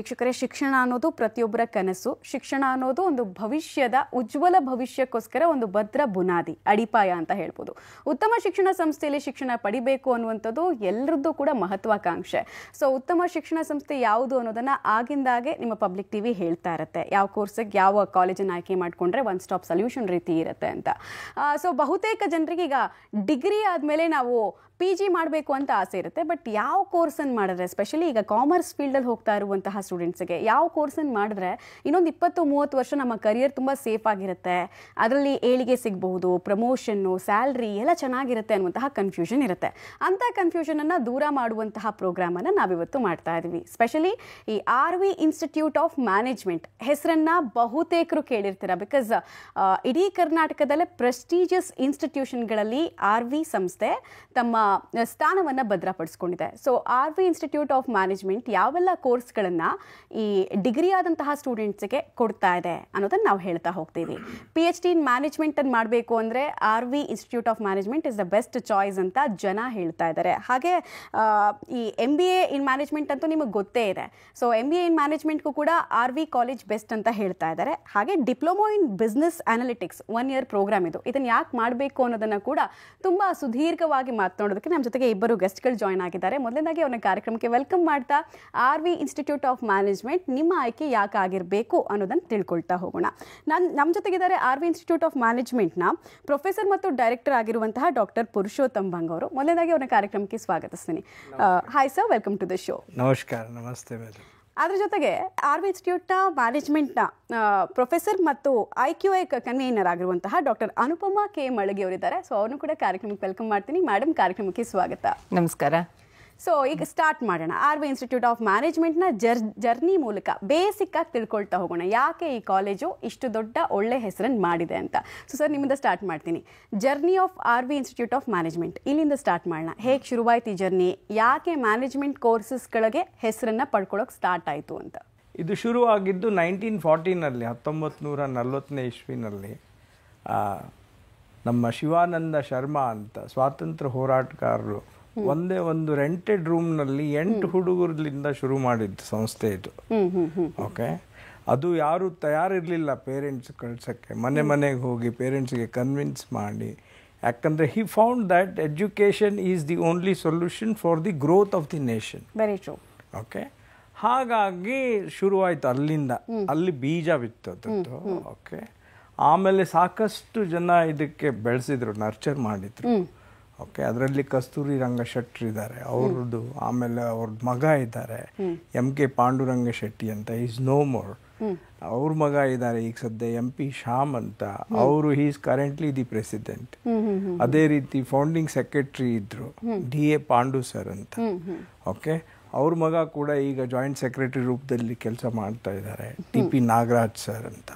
ವೀಕ್ಷಕರೇ, ಶಿಕ್ಷಣ ಅನ್ನೋದು ಪ್ರತಿಯೊಬ್ಬರ ಕನಸು. ಶಿಕ್ಷಣ ಅನ್ನೋದು ಒಂದು ಭವಿಷ್ಯದ ಉಜ್ವಲ ಭವಿಷ್ಯಕ್ಕೋಸ್ಕರ ಒಂದು ಭದ್ರ ಬುನಾದಿ, ಅಡಿಪಾಯ ಅಂತ ಹೇಳ್ಬೋದು. ಉತ್ತಮ ಶಿಕ್ಷಣ ಸಂಸ್ಥೆಯಲ್ಲಿ ಶಿಕ್ಷಣ ಪಡಿಬೇಕು ಅನ್ನುವಂಥದ್ದು ಎಲ್ಲರದ್ದು ಕೂಡ ಮಹತ್ವಾಕಾಂಕ್ಷೆ. ಸೊ ಉತ್ತಮ ಶಿಕ್ಷಣ ಸಂಸ್ಥೆ ಯಾವುದು ಅನ್ನೋದನ್ನ ಆಗಿಂದಾಗೆ ನಿಮ್ಮ ಪಬ್ಲಿಕ್ ಟಿವಿ ಹೇಳ್ತಾ ಇರುತ್ತೆ. ಯಾವ ಕೋರ್ಸಿಗೆ ಯಾವ ಕಾಲೇಜನ್ನು ಆಯ್ಕೆ ಮಾಡಿಕೊಂಡ್ರೆ ಒನ್ ಸ್ಟಾಪ್ ಸೊಲ್ಯೂಷನ್ ರೀತಿ ಇರುತ್ತೆ ಅಂತ. ಸೊ ಬಹುತೇಕ ಜನರಿಗೆ ಈಗ ಡಿಗ್ರಿ ಆದಮೇಲೆ ನಾವು PG ಮಾಡಬೇಕು ಅಂತ ಆಸೆ ಇರುತ್ತೆ. ಬಟ್ ಯಾವ ಕೋರ್ಸನ್ನು ಮಾಡಿದ್ರೆ, ಸ್ಪೆಷಲಿ ಈಗ ಕಾಮರ್ಸ್ ಫೀಲ್ಡಲ್ಲಿ ಹೋಗ್ತಾ ಇರುವಂತಹ ಸ್ಟೂಡೆಂಟ್ಸ್ಗೆ ಯಾವ ಕೋರ್ಸನ್ನು ಮಾಡಿದ್ರೆ ಇನ್ನೊಂದು 20-30 ವರ್ಷ ನಮ್ಮ ಕರಿಯರ್ ತುಂಬ ಸೇಫ್ ಆಗಿರುತ್ತೆ, ಅದರಲ್ಲಿ ಏಳಿಗೆ ಸಿಗಬಹುದು, ಪ್ರಮೋಷನ್ನು, ಸ್ಯಾಲ್ರಿ ಎಲ್ಲ ಚೆನ್ನಾಗಿರುತ್ತೆ ಅನ್ನುವಂತಹ ಕನ್ಫ್ಯೂಷನ್ ಇರುತ್ತೆ. ಅಂಥ ಕನ್ಫ್ಯೂಷನನ್ನು ದೂರ ಮಾಡುವಂತಹ ಪ್ರೋಗ್ರಾಮನ್ನು ನಾವಿವತ್ತು ಮಾಡ್ತಾ ಇದ್ದೀವಿ. ಸ್ಪೆಷಲಿ ಈ RV ಇನ್ಸ್ಟಿಟ್ಯೂಟ್ ಆಫ್ ಮ್ಯಾನೇಜ್ಮೆಂಟ್ ಹೆಸರನ್ನು ಬಹುತೇಕರು ಕೇಳಿರ್ತೀರ. ಬಿಕಾಸ್ ಇಡೀ ಕರ್ನಾಟಕದಲ್ಲೇ ಪ್ರೆಸ್ಟೀಜಿಯಸ್ ಇನ್ಸ್ಟಿಟ್ಯೂಷನ್ಗಳಲ್ಲಿ RV ಸಂಸ್ಥೆ ತಮ್ಮ ಸ್ಥಾನವನ್ನು ಭದ್ರಪಡಿಸ್ಕೊಂಡಿದೆ. So RV institute of management ಯಾವೆಲ್ಲ ಕೋರ್ಸ್ಗಳನ್ನು ಈ ಡಿಗ್ರಿ ಆದಂತಹ ಸ್ಟೂಡೆಂಟ್ಸ್ಗೆ ಕೊಡ್ತಾ ಇದೆ ಅನ್ನೋದನ್ನು ನಾವು ಹೇಳ್ತಾ ಹೋಗ್ತೀವಿ. PhD ಇನ್ ಮ್ಯಾನೇಜ್ಮೆಂಟ್ ಅನ್ನು ಮಾಡಬೇಕು ಅಂದರೆ RV institute of management is the best choice ಅಂತ ಜನ ಹೇಳ್ತಾ ಇದ್ದಾರೆ. ಹಾಗೆ ಈ MBA ಇನ್ ಮ್ಯಾನೇಜ್ಮೆಂಟ್ ಅಂತೂ ನಿಮಗೆ ಗೊತ್ತೇ ಇದೆ. ಸೊ MBA ಇನ್ ಮ್ಯಾನೇಜ್ಮೆಂಟ್ಗೂ ಕೂಡ RV ಕಾಲೇಜ್ ಬೆಸ್ಟ್ ಅಂತ ಹೇಳ್ತಾ ಇದ್ದಾರೆ. ಹಾಗೆ diploma in business analytics 1 year programme ಇದು. ಇದನ್ನು ಯಾಕೆ ಮಾಡಬೇಕು ಅನ್ನೋದನ್ನು ಕೂಡ ತುಂಬ ಸುದೀರ್ಘವಾಗಿ ಮಾತನಾಡೋದಕ್ಕೆ ನಮ್ಮ ಜೊತೆಗೆ ಇಬ್ಬರು ಗೆಸ್ಟ್ಗಳು ಜಾಯ್ನ್ ಆಗಿದ್ದಾರೆ. ಮೊದಲನೇದಾಗಿ ಅವನ ಕಾರ್ಯಕ್ರಮಕ್ಕೆ ವೆಲ್ಕಮ್ ಮಾಡ್ತಾ RV ಇನ್ಸ್ಟಿಟ್ಯೂಟ್ ಆಫ್ ಮ್ಯಾನೇಜ್ಮೆಂಟ್ ನಿಮ್ಮ ಆಯ್ಕೆ ಯಾಕೆ ಆಗಿರಬೇಕು ಅನ್ನೋದನ್ನು ತಿಳ್ಕೊಳ್ತಾ ಹೋಗೋಣ. ನಮ್ಮ ಜೊತೆಗಿದ್ದಾರೆ RV ಇನ್ಸ್ಟಿಟ್ಯೂಟ್ ಆಫ್ ಮ್ಯಾನೇಜ್ಮೆಂಟ್ನ ಪ್ರೊಫೆಸರ್ ಮತ್ತು ಡೈರೆಕ್ಟರ್ ಆಗಿರುವಂತಹ ಡಾಕ್ಟರ್ ಪುರುಷೋತ್ತಮ್ ಭಂಗ್ ಅವರು. ಮೊದಲನೇದಾಗಿ ಅವನ ಕಾರ್ಯಕ್ರಮಕ್ಕೆ ಸ್ವಾಗತಿಸ್ತೀನಿ. Hi sir, welcome to the show. ನಮಸ್ಕಾರ. ನಮಸ್ತೆ ಮೇಡಮ್. ಅದ್ರ ಜೊತೆಗೆ RV ಇನ್ಸ್ಟಿಟ್ಯೂಟ್ನ ಮ್ಯಾನೇಜ್ಮೆಂಟ್ನ ಪ್ರೊಫೆಸರ್ ಮತ್ತು IQA ಕನ್ವೀನರ್ ಆಗಿರುವಂತಹ ಡಾಕ್ಟರ್ ಅನುಪಮಾ ಕೆ ಮಳಗಿ ಅವರಿದ್ದಾರೆ. ಸೊ ಅವ್ರನ್ನು ಕೂಡ ಕಾರ್ಯಕ್ರಮಕ್ಕೆ ವೆಲ್ಕಮ್ ಮಾಡ್ತೀನಿ. ಮೇಡಮ್, ಕಾರ್ಯಕ್ರಮಕ್ಕೆ ಸ್ವಾಗತ. ನಮಸ್ಕಾರ. ಸೊ ಈಗ ಸ್ಟಾರ್ಟ್ ಮಾಡೋಣ. RV ಇನ್ಸ್ಟಿಟ್ಯೂಟ್ ಆಫ್ ಮ್ಯಾನೇಜ್ಮೆಂಟ್ನ ಜರ್ನಿ ಮೂಲಕ ಬೇಸಿಕ್ ಆಗಿ ತಿಳ್ಕೊಳ್ತಾ ಹೋಗೋಣ. ಯಾಕೆ ಈ ಕಾಲೇಜು ಇಷ್ಟು ದೊಡ್ಡ ಒಳ್ಳೆ ಹೆಸರನ್ನು ಮಾಡಿದೆ ಅಂತ. ಸೊ ಸರ್, ನಿಮ್ಮಿಂದ ಸ್ಟಾರ್ಟ್ ಮಾಡ್ತೀನಿ. Journey of RV institute of management, ಇಲ್ಲಿಂದ ಸ್ಟಾರ್ಟ್ ಮಾಡೋಣ. ಹೇಗೆ ಶುರುವಾಯ್ತು ಈ ಜರ್ನಿ? ಯಾಕೆ ಮ್ಯಾನೇಜ್ಮೆಂಟ್ ಕೋರ್ಸಸ್ಗಳಿಗೆ ಹೆಸರನ್ನು ಪಡ್ಕೊಳ್ಳೋಕೆ ಸ್ಟಾರ್ಟ್ ಆಯಿತು ಅಂತ? ಇದು ಶುರುವಾಗಿದ್ದು 1940ನಲ್ಲಿ, 1940ನೇ ಇಸ್ವಿನಲ್ಲಿ. ನಮ್ಮ ಶಿವಾನಂದ ಶರ್ಮಾ ಅಂತ ಸ್ವಾತಂತ್ರ್ಯ ಹೋರಾಟಗಾರರು ಒಂದೇ ಒಂದು ರೆಂಟೆಡ್ ರೂಮ್ನಲ್ಲಿ 8 ಹುಡುಗರಿಂದ ಶುರು ಮಾಡಿದ್ದು ಸಂಸ್ಥೆ ಇದು. ಓಕೆ, ಅದು ಯಾರು ತಯಾರಿರಲಿಲ್ಲ ಪೇರೆಂಟ್ಸ್ ಕಳ್ಸೋಕ್ಕೆ. ಮನೆಗೆ ಹೋಗಿ ಪೇರೆಂಟ್ಸ್ಗೆ ಕನ್ವಿನ್ಸ್ ಮಾಡಿ, ಯಾಕಂದರೆ he found that education is the only solution for the growth of the nation. Very true. Okay, ಹಾಗಾಗಿ ಶುರುವಾಯಿತು ಅಲ್ಲಿಂದ. ಅಲ್ಲಿ ಬೀಜ ಬಿತ್ತದ್ದು. ಓಕೆ, ಆಮೇಲೆ ಸಾಕಷ್ಟು ಜನ ಇದಕ್ಕೆ ಬೆಳೆಸಿದ್ರು, ನರ್ಚರ್ ಮಾಡಿದ್ರು. ಓಕೆ, ಅದರಲ್ಲಿ ಕಸ್ತೂರಿ ರಂಗ ಶೆಟ್ಟಿ ಇದ್ದಾರೆ, ಅವ್ರದ್ದು. ಆಮೇಲೆ ಅವ್ರದ್ದು ಮಗ ಇದ್ದಾರೆ, MK ಪಾಂಡುರಂಗ ಶೆಟ್ಟಿ ಅಂತ, ಈಸ್ ನೋ ಮೋರ್. ಅವ್ರ ಮಗ ಇದ್ದಾರೆ ಈಗ ಸದ್ಯ, MP ಶ್ಯಾಮ್ ಅಂತ. ಅವರು ಈಸ್ ಕರೆಂಟ್ಲಿ ದಿ ಪ್ರೆಸಿಡೆಂಟ್. ಅದೇ ರೀತಿ ಫೌಂಡಿಂಗ್ ಸೆಕ್ರೆಟರಿ ಇದ್ರು, DA ಪಾಂಡು ಸರ್ ಅಂತ. ಓಕೆ, ಅವ್ರ ಮಗ ಕೂಡ ಈಗ ಜಾಯಿಂಟ್ ಸೆಕ್ರೆಟರಿ ರೂಪದಲ್ಲಿ ಕೆಲಸ ಮಾಡ್ತಾ ಇದ್ದಾರೆ, TP ನಾಗರಾಜ್ ಸರ್ ಅಂತ.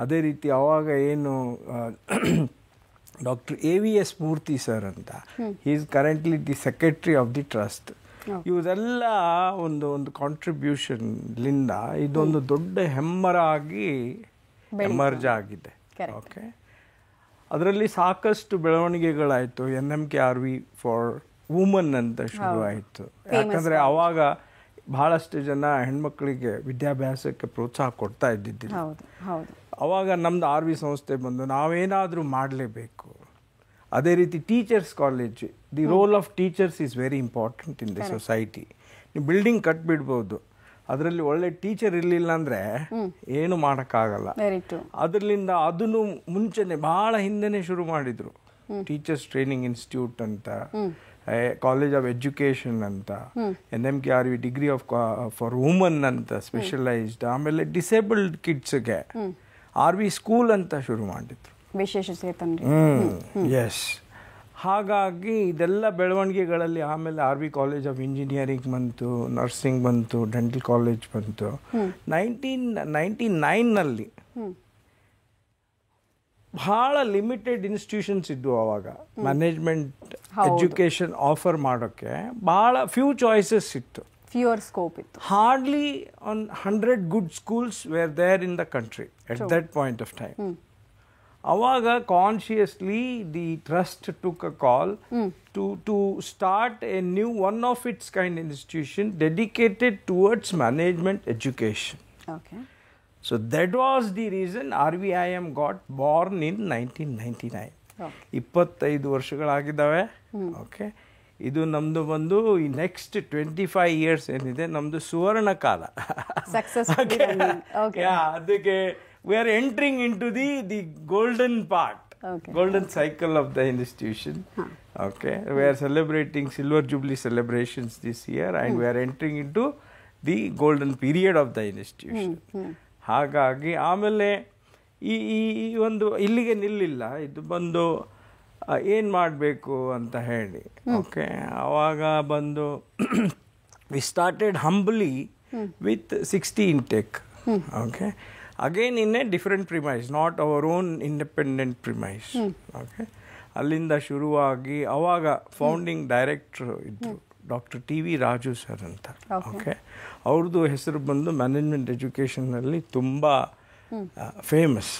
ಅದೇ ರೀತಿ ಅವಾಗ ಏನು ಡಾಕ್ಟರ್ AVS ಮೂರ್ತಿ ಸರ್ ಅಂತ, he is currently the secretary of the trust. ಇವೆಲ್ಲ ಒಂದು ಕಾಂಟ್ರಿಬ್ಯೂಷನ್ಲಿಂದ ಇದೊಂದು ದೊಡ್ಡ ಹೆಮ್ಮರ ಆಗಿ ಎಮರ್ಜ್ ಆಗಿದೆ. ಓಕೆ, ಅದರಲ್ಲಿ ಸಾಕಷ್ಟು ಬೆಳವಣಿಗೆಗಳಾಯಿತು. NMKRV ಫಾರ್ ವುಮನ್ ಅಂತ ಶುರು ಆಯಿತು. ಯಾಕಂದರೆ ಅವಾಗ ಬಹಳಷ್ಟು ಜನ ಹೆಣ್ಮಕ್ಳಿಗೆ ವಿದ್ಯಾಭ್ಯಾಸಕ್ಕೆ ಪ್ರೋತ್ಸಾಹ ಕೊಡ್ತಾ ಇದ್ದಿದ್ದಿಲ್ಲ. ಅವಾಗ ನಮ್ದು RV ಸಂಸ್ಥೆ ಬಂದು ನಾವೇನಾದರೂ ಮಾಡಲೇಬೇಕು. ಅದೇ ರೀತಿ teachers college, the role of teachers is very important in the society. ನೀವು ಬಿಲ್ಡಿಂಗ್ ಕಟ್ಬಿಡ್ಬೋದು, ಅದರಲ್ಲಿ ಒಳ್ಳೆ ಟೀಚರ್ ಇರಲಿಲ್ಲ ಅಂದರೆ ಏನು ಮಾಡೋಕ್ಕಾಗಲ್ಲ. ಅದರಿಂದ ಅದನ್ನು ಮುಂಚೆನೆ ಭಾಳ ಹಿಂದೆನೇ ಶುರು ಮಾಡಿದರು. ಟೀಚರ್ಸ್ ಟ್ರೈನಿಂಗ್ ಇನ್ಸ್ಟಿಟ್ಯೂಟ್ ಅಂತ, ಕಾಲೇಜ್ ಆಫ್ ಎಜುಕೇಷನ್ ಅಂತ, NMKRV degree of for women ಅಂತ ಸ್ಪೆಷಲೈಸ್ಡ್. ಆಮೇಲೆ ಡಿಸೇಬಲ್ಡ್ ಕಿಡ್ಸ್ಗೆ RV ಸ್ಕೂಲ್ ಅಂತ ಶುರು ಮಾಡಿದ್ರು, ವಿಶೇಷ ಚೇತನ. ಎಸ್. ಹಾಗಾಗಿ ಇದೆಲ್ಲ ಬೆಳವಣಿಗೆಗಳಲ್ಲಿ ಆಮೇಲೆ RV ಕಾಲೇಜ್ ಆಫ್ ಇಂಜಿನಿಯರಿಂಗ್ ಬಂತು, ನರ್ಸಿಂಗ್ ಬಂತು, ಡೆಂಟಲ್ ಕಾಲೇಜ್ ಬಂತು. 1999ನಲ್ಲಿ ಭಾಳ ಲಿಮಿಟೆಡ್ ಇನ್ಸ್ಟಿಟ್ಯೂಷನ್ಸ್ ಇದ್ವು ಅವಾಗ. ಮ್ಯಾನೇಜ್ಮೆಂಟ್ ಎಜುಕೇಷನ್ ಆಫರ್ ಮಾಡೋಕ್ಕೆ ಭಾಳ ಫ್ಯೂ ಚಾಯ್ಸಸ್ ಇತ್ತು, ಫ್ಯೂರ್ ಸ್ಕೋಪ್ ಇತ್ತು. Hardly on 100 good schools were there in the country at that point of time. ಅವಾಗ consciously the trust took a call to start a new one of its kind institution dedicated towards management education. Okay. So that was the reason RVIM got born in 1999. 25 ವರ್ಷಗಳಾಗಿದ್ದಾವೆ. Okay, ಇದು ನಮ್ಮದು ಬಂದು ಈ next 25 years ಏನಿದೆ ನಮ್ಮದು ಸುವರ್ಣ ಕಾಲ. ಅದಕ್ಕೆ we are entering into the golden part, golden cycle of the institution. Okay, we are celebrating silver jubilee celebrations this year and we are entering into the golden period of the institution. ಹಾಗಾಗಿ ಆಮೇಲೆ ಈ ಒಂದು ಇಲ್ಲಿಗೆ ನಿಲ್ಲಿಲ್ಲ, ಇದು ಬಂದು ಏನು ಮಾಡಬೇಕು ಅಂತ ಹೇಳಿ. ಓಕೆ, ಆವಾಗ ಬಂದು we started humbly with 60 intake. Okay, again in a different premise, not our own independent premise. Okay, ಅಲ್ಲಿಂದ ಶುರುವಾಗಿ ಅವಾಗ ಫೌಂಡಿಂಗ್ ಡೈರೆಕ್ಟ್ರು ಇದ್ದರು ಡಾಕ್ಟರ್ TV ರಾಜು ಸರ್ ಅಂತ. ಓಕೆ, ಅವ್ರದ್ದು ಹೆಸರು ಬಂದು ಮ್ಯಾನೇಜ್ಮೆಂಟ್ ಎಜುಕೇಷನ್ನಲ್ಲಿ ತುಂಬ ಫೇಮಸ್.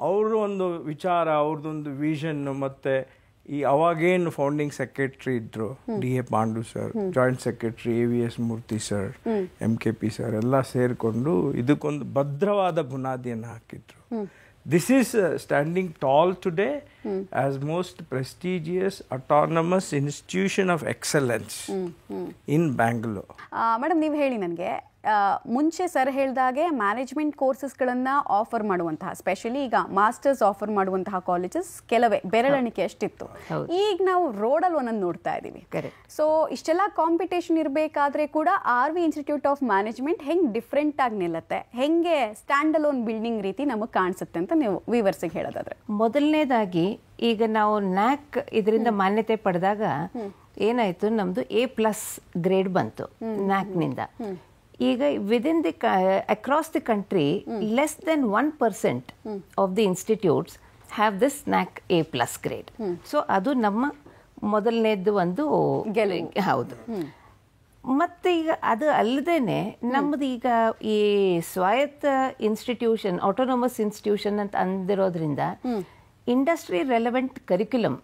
ಅವರು ಒಂದು ವಿಚಾರ, ಅವ್ರದ್ದೊಂದು ವಿಷನ್ನು, ಮತ್ತು ಈ ಅವಾಗೇನು ಫೌಂಡಿಂಗ್ ಸೆಕ್ರೆಟ್ರಿ ಇದ್ದರು DA Pandu sir, joint secretary AVS ಮೂರ್ತಿ ಸರ್, MKP ಸರ್ ಎಲ್ಲ ಸೇರಿಕೊಂಡು ಇದಕ್ಕೊಂದು ಭದ್ರವಾದ ಬುನಾದಿಯನ್ನು ಹಾಕಿದ್ರು. This is standing tall today as most prestigious autonomous institution of excellence in Bangalore. Madam, ನೀವು ಹೇಳಿ ನನಗೆ, ಮುಂಚೆ ಸರ್ ಹೇಳಿದಾಗೆ ಮ್ಯಾನೇಜ್ಮೆಂಟ್ ಕೋರ್ಸಸ್ಗಳನ್ನು ಆಫರ್ ಮಾಡುವಂತಹ, ಸ್ಪೆಷಲಿ ಈಗ ಮಾಸ್ಟರ್ಸ್ ಆಫರ್ ಮಾಡುವಂತಹ ಕಾಲೇಜಸ್ ಕೆಲವೇ ಬೆರಳೆಣಿಕೆ ಅಷ್ಟಿತ್ತು. ಈಗ ನಾವು ರೋಡಲ್ಲಿ ಒಂದೊಂದು ನೋಡ್ತಾ ಇದ್ದೀವಿ. ಸೊ ಇಷ್ಟೆಲ್ಲ ಕಾಂಪಿಟೇಷನ್ ಇರಬೇಕಾದ್ರೆ ಕೂಡ RV ಇನ್ಸ್ಟಿಟ್ಯೂಟ್ ಆಫ್ ಮ್ಯಾನೇಜ್ಮೆಂಟ್ ಹೆಂಗೆ ಡಿಫ್ರೆಂಟ್ ಆಗಿ ನಿಲ್ಲತ್ತೆ, ಹೆಂಗೆ ಸ್ಟ್ಯಾಂಡ್ ಅಲೋನ್ ಬಿಲ್ಡಿಂಗ್ ರೀತಿ ನಮಗೆ ಕಾಣಿಸುತ್ತೆ ಅಂತ ನೀವು ವಿವರ್ಸಿಗೆ ಹೇಳೋದಾದ್ರೆ? ಮೊದಲನೇದಾಗಿ ಈಗ ನಾವು NAC ಇದರಿಂದ ಮಾನ್ಯತೆ ಪಡೆದಾಗ ಏನಾಯ್ತು, ನಮ್ದು A+ ಗ್ರೇಡ್ ಬಂತು NACನಿಂದ. ಈಗ within the across the country less than 1% of the institutes have this NAC A+ grade. So ಅದು ನಮ್ಮ ಮೊದಲನೇದು ಒಂದು ಹೌದು. ಮತ್ತು ಈಗ ಅದು ಅಲ್ಲದೇನೆ ನಮ್ಮದು ಈಗ ಈ ಸ್ವಾಯತ್ತ ಇನ್ಸ್ಟಿಟ್ಯೂಷನ್, ಆಟೋನಮಸ್ ಇನ್ಸ್ಟಿಟ್ಯೂಷನ್ ಅಂತ ಅಂದಿರೋದ್ರಿಂದ ಇಂಡಸ್ಟ್ರಿ ರೆಲೆವೆಂಟ್ ಕರಿಕ್ಯುಲಮ್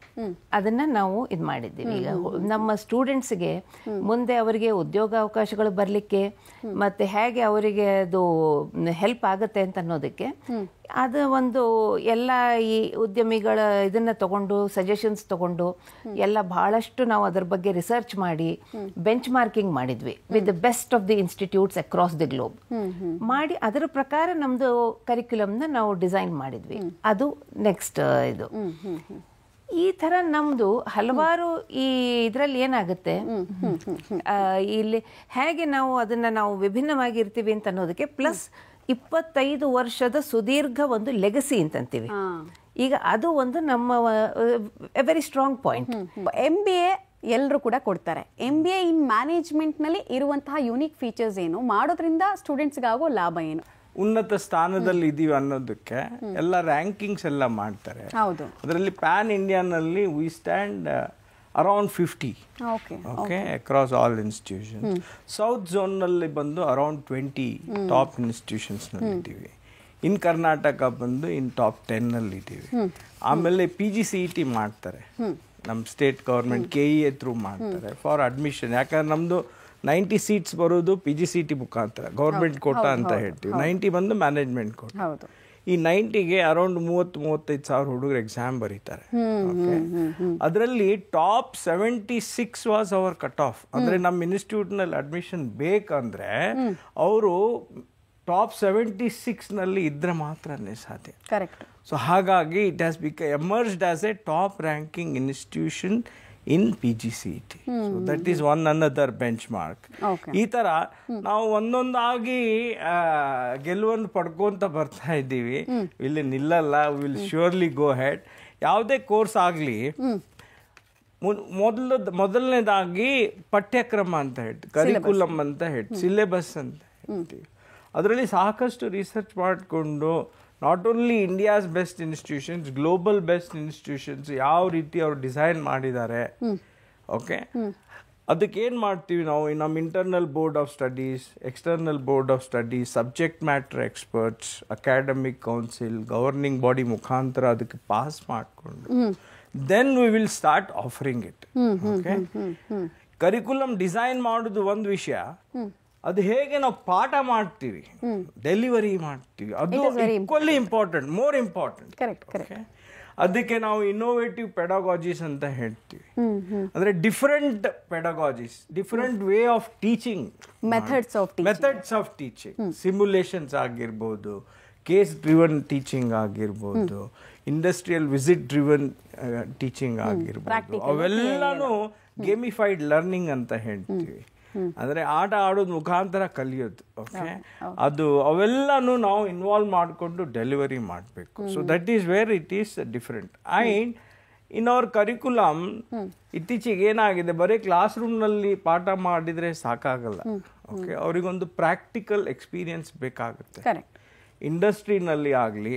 ಅದನ್ನು ನಾವು ಇದು ಮಾಡಿದ್ದೀವಿ. ಈಗ ನಮ್ಮ ಸ್ಟೂಡೆಂಟ್ಸ್ಗೆ ಮುಂದೆ ಅವರಿಗೆ ಉದ್ಯೋಗಾವಕಾಶಗಳು ಬರಲಿಕ್ಕೆ ಮತ್ತು ಹೇಗೆ ಅವರಿಗೆ ಅದು ಹೆಲ್ಪ್ ಆಗುತ್ತೆ ಅಂತ ಅನ್ನೋದಕ್ಕೆ ಅದು ಒಂದು ಎಲ್ಲ ಈ ಉದ್ಯಮಿಗಳ ಇದನ್ನು ತಗೊಂಡು ಸಜೆಷನ್ಸ್ ತಗೊಂಡು ಎಲ್ಲ ಬಹಳಷ್ಟು ನಾವು ಅದರ ಬಗ್ಗೆ ರಿಸರ್ಚ್ ಮಾಡಿ ಬೆಂಚ್ ಮಾರ್ಕಿಂಗ್ ಮಾಡಿದ್ವಿ with the best of the institutes across the globe ಮಾಡಿ ಅದರ ಪ್ರಕಾರ ನಮ್ಮದು ಕರಿಕ್ಯುಲಮ್ನ ನಾವು ಡಿಸೈನ್ ಮಾಡಿದ್ವಿ. ಅದು ನೆಕ್ಸ್ಟ್ ಇದು. ಈ ಥರ ನಮ್ಮದು ಹಲವಾರು ಈ ಇದರಲ್ಲಿ ಏನಾಗುತ್ತೆ, ಇಲ್ಲಿ ಹೇಗೆ ನಾವು ಅದನ್ನು ನಾವು ವಿಭಿನ್ನವಾಗಿರ್ತೀವಿ ಅಂತ ಅನ್ನೋದಕ್ಕೆ ಪ್ಲಸ್ 25 ವರ್ಷದ ಸುದೀರ್ಘ ಒಂದು ಲೆಗಸಿ ಅಂತಂತೀವಿ. ಈಗ ಅದು ಒಂದು ನಮ್ಮ ವೆರಿ ಸ್ಟ್ರಾಂಗ್ ಪಾಯಿಂಟ್. MBA ಎಲ್ಲರೂ ಕೂಡ ಕೊಡ್ತಾರೆ. MBA ಇನ್ ಮ್ಯಾನೇಜ್ಮೆಂಟ್ನಲ್ಲಿ ಇರುವಂತಹ ಯುನೀಕ್ ಫೀಚರ್ಸ್ ಏನು, ಮಾಡೋದ್ರಿಂದ ಸ್ಟೂಡೆಂಟ್ಸ್ಗಾಗೋ ಲಾಭ ಏನು? ಉನ್ನತ ಸ್ಥಾನದಲ್ಲಿ ಇದೀವಿ ಅನ್ನೋದಕ್ಕೆ ಎಲ್ಲ ರ್ಯಾಂಕಿಂಗ್ಸ್ ಎಲ್ಲ ಮಾಡ್ತಾರೆ. ಹೌದು, ಅದರಲ್ಲಿ ಪ್ಯಾನ್ ಇಂಡಿಯಾನಲ್ಲಿ we stand around 50 okay across all institution. South ಝೋನ್ನಲ್ಲಿ ಬಂದು ಅರೌಂಡ್ 20 ಟಾಪ್ ಇನ್ಸ್ಟಿಟ್ಯೂಷನ್ಸ್ನಲ್ಲಿ ಇದ್ದೀವಿ. ಇನ್ ಕರ್ನಾಟಕ ಬಂದು ಇನ್ ಟಾಪ್ 10ನಲ್ಲಿ ಇದ್ದೀವಿ. ಆಮೇಲೆ PGCET ಮಾಡ್ತಾರೆ, ನಮ್ಮ ಸ್ಟೇಟ್ ಗೌರ್ಮೆಂಟ್ KEA ಥ್ರೂ ಮಾಡ್ತಾರೆ ಫಾರ್ ಅಡ್ಮಿಷನ್. ಯಾಕಂದ್ರೆ ನಮ್ಮದು 90 ಸೀಟ್ಸ್ ಬರೋದು PGCET ಮುಖಾಂತರ, ಗೌರ್ಮೆಂಟ್ ಕೋಟಾ ಅಂತ ಹೇಳ್ತೀವಿ. 90 ಬಂದು ಮ್ಯಾನೇಜ್ಮೆಂಟ್ ಕೋಟಾ. ಈ 90ಗೆ ಅರೌಂಡ್ 30-35 ಸಾವಿರ ಹುಡುಗರು ಎಕ್ಸಾಮ್ ಬರೀತಾರೆ. ಅದರಲ್ಲಿ top 76 was our cut off. ಅಂದರೆ ನಮ್ಮ ಇನ್ಸ್ಟಿಟ್ಯೂಟ್ನಲ್ಲಿ ಅಡ್ಮಿಷನ್ ಬೇಕಂದ್ರೆ ಅವರು ಟಾಪ್ 76ನಲ್ಲಿ ಇದ್ರೆ ಮಾತ್ರನೇ ಸಾಧ್ಯ. ಕರೆಕ್ಟ್. ಸೊ ಹಾಗಾಗಿ it has emerged as A top ranking institution in PGCET. So that is one another bench mark. ಈ ಥರ ನಾವು ಒಂದೊಂದಾಗಿ ಗೆಲುವನ್ನು ಪಡ್ಕೊಂತ ಬರ್ತಾ ಇದ್ದೀವಿ. ಇಲ್ಲಿ ನಿಲ್ಲಲ್ಲ, ವಿಲ್ ಶ್ಯೂರ್ಲಿ ಗೋ ಹೆಡ್. ಯಾವುದೇ ಕೋರ್ಸ್ ಆಗಲಿ ಮೊದಲನೇದಾಗಿ ಪಠ್ಯಕ್ರಮ ಅಂತ ಹೇಳ್ತೀವಿ, ಕರಿಕ್ಯುಲಮ್ ಅಂತ ಹೇಳ್ತೀವಿ, ಸಿಲೆಬಸ್ ಅಂತ ಹೇಳ್ತೀವಿ. ಅದರಲ್ಲಿ ಸಾಕಷ್ಟು ರಿಸರ್ಚ್ ಮಾಡಿಕೊಂಡು not only India's best institutions, global best institutions ಯಾವ ರೀತಿ ಅವರು ಡಿಸೈನ್ ಮಾಡಿದ್ದಾರೆ, ಓಕೆ, ಅದಕ್ಕೆ ಏನು ಮಾಡ್ತೀವಿ ನಾವು, ನಮ್ಮ internal board of studies, external board of studies, subject matter experts, academic council, governing body ಮುಖಾಂತರ ಅದಕ್ಕೆ ಪಾಸ್ ಮಾಡಿಕೊಂಡು then we will start offering it. Okay, curriculum design ಮಾಡೋದು ಒಂದು ವಿಷಯ, ಅದು ಹೇಗೆ ನಾವು ಪಾಠ ಮಾಡ್ತೀವಿ, ಡೆಲಿವರಿ ಮಾಡ್ತೀವಿ, ಅದು ಈಕ್ವಲಿ ಇಂಪಾರ್ಟೆಂಟ್, ಮೋರ್ ಇಂಪಾರ್ಟೆಂಟ್. ಅದಕ್ಕೆ ನಾವು ಇನ್ನೋವೇಟಿವ್ ಪೆಡಗಾಜಿಸ್ ಅಂತ ಹೇಳ್ತೀವಿ. ಅಂದ್ರೆ different pedagogies, different way of teaching, methods of teaching, simulations ಆಗಿರ್ಬೋದು, ಕೇಸ್ ಡ್ರಿವನ್ ಟೀಚಿಂಗ್ ಆಗಿರ್ಬೋದು, ಇಂಡಸ್ಟ್ರಿಯಲ್ ವಿಸಿಟ್ ಡ್ರಿವನ್ ಟೀಚಿಂಗ್ ಆಗಿರ್ಬೋದು, ಅವೆಲ್ಲನೂ ಗೇಮಿಫೈಡ್ ಲರ್ನಿಂಗ್ ಅಂತ ಹೇಳ್ತೀವಿ. ಅಂದರೆ ಆಟ ಆಡೋದು ಮುಖಾಂತರ ಕಲಿಯೋದು. ಓಕೆ, ಅದು ಅವೆಲ್ಲನೂ ನಾವು ಇನ್ವಾಲ್ವ್ ಮಾಡಿಕೊಂಡು ಡೆಲಿವರಿ ಮಾಡಬೇಕು. So that is where it is different. And in our curriculum ಇತ್ತೀಚೆಗೆ ಏನಾಗಿದೆ, ಬರೀ ಕ್ಲಾಸ್ ರೂಮ್ನಲ್ಲಿ ಪಾಠ ಮಾಡಿದರೆ ಸಾಕಾಗಲ್ಲ. ಓಕೆ, ಅವರಿಗೊಂದು ಪ್ರಾಕ್ಟಿಕಲ್ ಎಕ್ಸ್ಪೀರಿಯನ್ಸ್ ಬೇಕಾಗುತ್ತೆ. ಇಂಡಸ್ಟ್ರಿನಲ್ಲಿ ಆಗಲಿ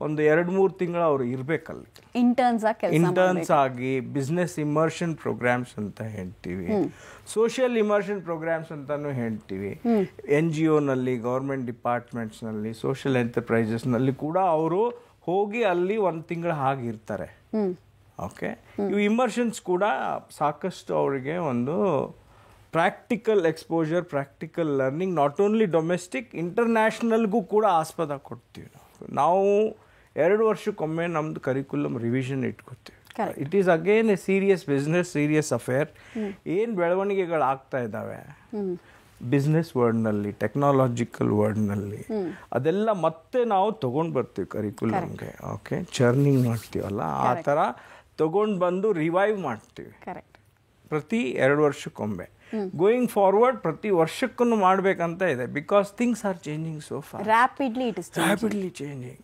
ಒಂದು 2-3 ತಿಂಗಳು ಅವರು ಇರಬೇಕಲ್ಲಿ, ಇಂಟರ್ನ್ಸ್ ಆಗಿ. ಬಿಸ್ನೆಸ್ ಇಮರ್ಷನ್ ಪ್ರೋಗ್ರಾಮ್ಸ್ ಅಂತ ಹೇಳ್ತೀವಿ, ಸೋಷಿಯಲ್ ಇಮರ್ಷನ್ ಪ್ರೋಗ್ರಾಮ್ಸ್ ಅಂತಾನು ಹೇಳ್ತೀವಿ. NGO ನಲ್ಲಿ, ಗೌರ್ಮೆಂಟ್ ಡಿಪಾರ್ಟ್ಮೆಂಟ್ಸ್ನಲ್ಲಿ, ಸೋಷಿಯಲ್ ಎಂಟರ್ಪ್ರೈಸಸ್ನಲ್ಲಿ ಕೂಡ ಅವರು ಹೋಗಿ ಅಲ್ಲಿ 1 ತಿಂಗಳು ಹಾಗಿರ್ತಾರೆ. ಓಕೆ, ಇವು ಇಮರ್ಷನ್ಸ್ ಕೂಡ ಸಾಕಷ್ಟು ಅವರಿಗೆ ಒಂದು practical exposure, practical learning, not only domestic, ಇಂಟರ್ನ್ಯಾಷನಲ್ಗೂ ಕೂಡ ಆಸ್ಪದ ಕೊಡ್ತೀವಿ. ನಾವು 2 ವರ್ಷಕ್ಕೊಮ್ಮೆ ನಮ್ಮದು ಕರಿಕ್ಯುಲಮ್ ರಿವಿಷನ್ ಇಟ್ಕೊತೀವಿ. It is again a serious business, serious affair. ಏನು ಬೆಳವಣಿಗೆಗಳಾಗ್ತಾ ಇದ್ದಾವೆ ಬಿಸ್ನೆಸ್ ವರ್ಡ್ನಲ್ಲಿ, ಟೆಕ್ನಾಲಜಿಕಲ್ ವರ್ಡ್ನಲ್ಲಿ, ಅದೆಲ್ಲ ಮತ್ತೆ ನಾವು ತೊಗೊಂಡು ಬರ್ತೀವಿ ಕರಿಕ್ಯುಲಮ್ಗೆ. ಓಕೆ, ಚರ್ನಿಂಗ್ ಮಾಡ್ತೀವಲ್ಲ, ಆ ಥರ ತೊಗೊಂಡು ಬಂದು ರಿವೈವ್ ಮಾಡ್ತೀವಿ ಪ್ರತಿ 2 ವರ್ಷಕ್ಕೊಮ್ಮೆ. ಗೋಯಿಂಗ್ ಫಾರ್ವರ್ಡ್ ಪ್ರತಿ ವರ್ಷಕ್ಕೂ ಮಾಡಬೇಕಂತ ಇದೆ, because things are changing so far rapidly changing.